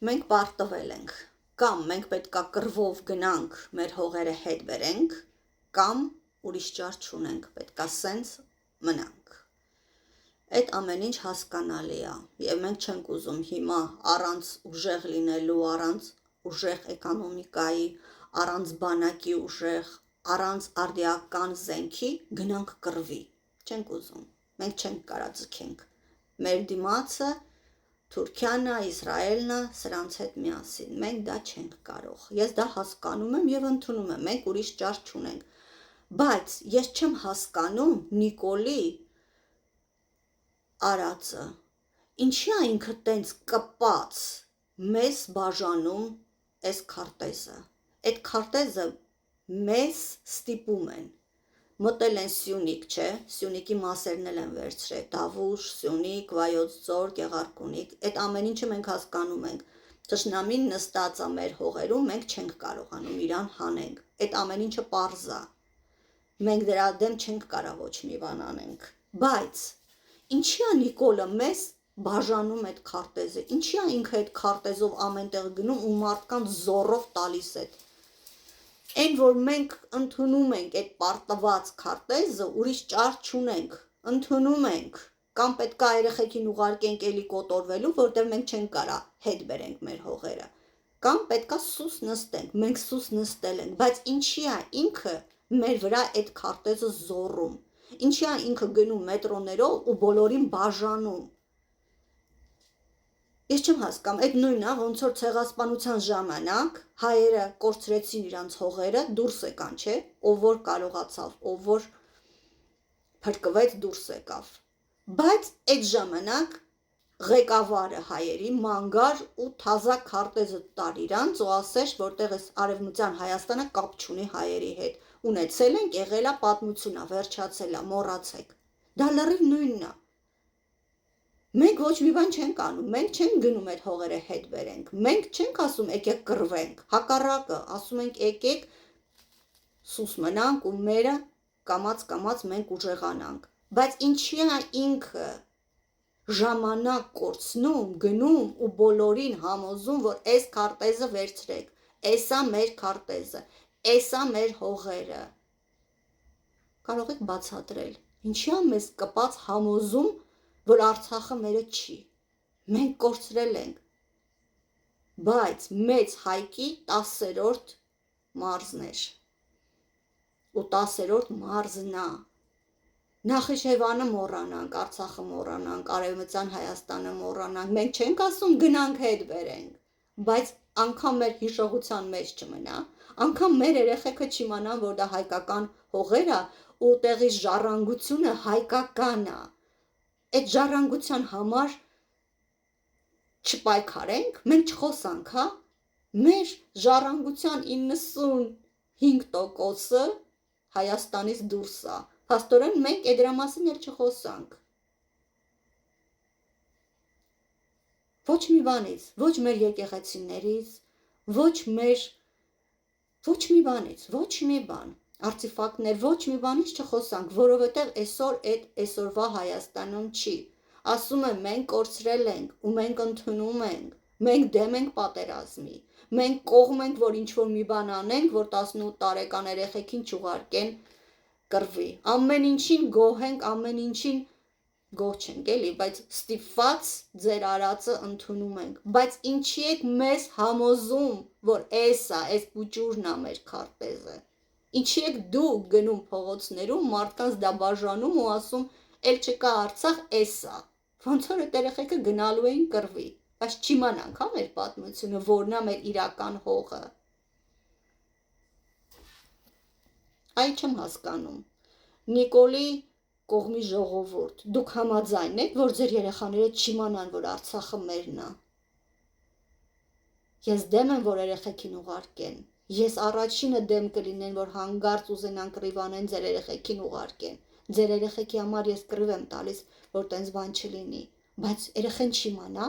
Մենք պարտվել ենք, կամ մենք պետքա կռվով գնանք մեր հողերը հետ բերենք, կամ ուրիշ ճար չունենք, պետքա սենց մնանք։ Այդ ամեն ինչ հասկանալի է, եւ մենք չենք ուզում հիմա առանց ուժեղ լինելու, առանց ուժեղ էկոնոմիկայի, առանց բանակի ուժեղ, առանց արդիական զենքի գնանք կռվի։ Չենք ուզում, մենք չենք կարա ձգենք։ Մեր դիմացը Թուրքիան է, Իսրայելն է, սրանց հետ միասին։ Մենք դա չենք կարող։ Ես դա հասկանում եմ եւ ընդունում եմ, մենք ուրիշ ճար չունենք։ Բայց ես չեմ հասկանում Նիկոլի արածը։ Ինչի է ինքը տենց կպած մեզ բաժանում այս քարտեզը։ Այդ քարտեզը մեզ ստիպում են։ Մտել են Սյունիք, չէ, Սյունիքի մասերն էլ են վերցրել, Դավուշ, Սյունիք, Վայոց Ձոր, Գեղարքունիք, այդ ամեն ինչը մենք հասկանում ենք, թշնամին նստած է մեր հողերում, մենք չենք կարողանում իրան հանենք, այդ ամեն ինչը պարզ է, մենք դրա դեմ չենք կարող ոչ մի բան անենք, բայց ինչի է Նիկոլը մեզ բաժանում այդ քարտեզը, ինչի է ինքը այդ քարտեզով ամենտեղ գնում ու մարդկանց զոռով տալիս այդ Այն որ մենք ընդունում ենք այդ պարտված քարտեզը, ուրիշ ճար չունենք, ընդունում ենք, կամ պետքա երեխեքին ուղարկենք էլի կոտորվելու, որտեղ մենք չենք կարա հետ բերենք մեր հողերը, կամ պետքա սուս նստենք, մենք սուս նստել ենք, բայց ինչի է ինքը մեր վրա այդ քարտեզը զոռում, ինչի է ինքը գնում մետրոներով ու բոլորին բաժանում Ես չեմ հասկանում, այդ նույնն է, ոնց որ ցեղասպանության ժամանակ հայերը կորցրեցին իրանց հողերը, դուրս եկան, չէ, ով որ կարողացավ, ով որ փրկվեց դուրս եկավ։ Բայց այդ ժամանակ ղեկավարը հայերի մանգար ու թազա քարտեզը տար իրանց ու ասեր, որտեղ էս արևմտյան Հայաստանը կապ չունի հայերի հետ։ Ունեցել ենք, եղել է պատմություն է, վերջացել է, մոռացեք։ Դա լրիվ նույնն է։ Մենք ոչ մի բան չենք անում, մենք չենք գնում այդ հողերը հետ բերենք, մենք չենք ասում եկեք կռվենք, հակառակը, ասում ենք եկեք սուս մնանք ու մերը կամաց մենք ուժեղանանք, բայց ինչի է ինքը ժամանակ կորցնում, գնում ու բոլորին համոզում, որ այս քարտեզը վերցրեք, էսա մեր քարտեզը, էսա մեր հողերը, կարող եք բացատրել, ինչի է մեզ կպած համոզում, որ Արցախը մերը չի, մենք կորցրել ենք, բայց մեծ հայքի 10-րդ մարզն էր, ու 10-րդ մարզն է, Նախիջևանը մոռանանք, Արցախը մոռանանք, Արևմտյան Հայաստանը մոռանանք, մենք չենք ասում գնանք հետ բերենք, բայց անգամ մեր հիշողության մեջ չմնա, անգամ մեր երեխեքը չիմանան, որ դա հայկական հողեր է ու տեղի ժառանգությունը հայկական է, այդ ժառանգության համար չպայքարենք, մենք չխոսանք, հա, մեր ժառանգության 95%-ը Հայաստանից դուրս է, փաստորեն մենք այդ դրա մասին էլ չխոսանք, ոչ մի բանից, ոչ մեր եկեղեցիներից, ոչ մի բանից, ոչ մի բան, արտիֆակտներ, ոչ մի բանից չխոսանք, որովհետև այսօր այդ այսօրվա Հայաստանում չի, ասում եմ մենք կորցրել ենք ու մենք ընդունում ենք, մենք դեմ ենք պատերազմի, մենք կողմ ենք, որ ինչ-որ մի բան անենք, որ 18 տարեկան երեխեքին չուղարկեն կռվի, ամեն ինչին գոհ ենք, ամեն ինչին գոհ չենք էլի, բայց ստիպված ձեր արածը ընդունում ենք, բայց ինչի եք մեզ համոզում, որ այս պուճուրն է մեր քարտեզը, ինչի եք դու գնում փողոցներում, մարդկանց դա բաժանում ու ասում, էլ չկա Արցախ, էսա, ոնց որ այդ երեխեքը գնալու էին կռվի, բայց չիմանանք, հա, մեր պատմությունը, որն է մեր իրական հողը, այ չեմ հասկանում, Նիկոլի կողմի ժողովուրդ, դուք համաձայն եք, որ ձեր երեխաները չիմանան, որ Արցախը մերն է, ես դեմ եմ, որ երեխեքին ուղարկեն, ես առաջինը դեմ կլինեն, որ հանգարց ուզենան կռիվ անեն, ձեր երեխեքին ուղարկեն, ձեր երեխեքի համար ես կռիվ եմ տալիս, որ տենց բան չլինի, բայց երեխեն չիմանա,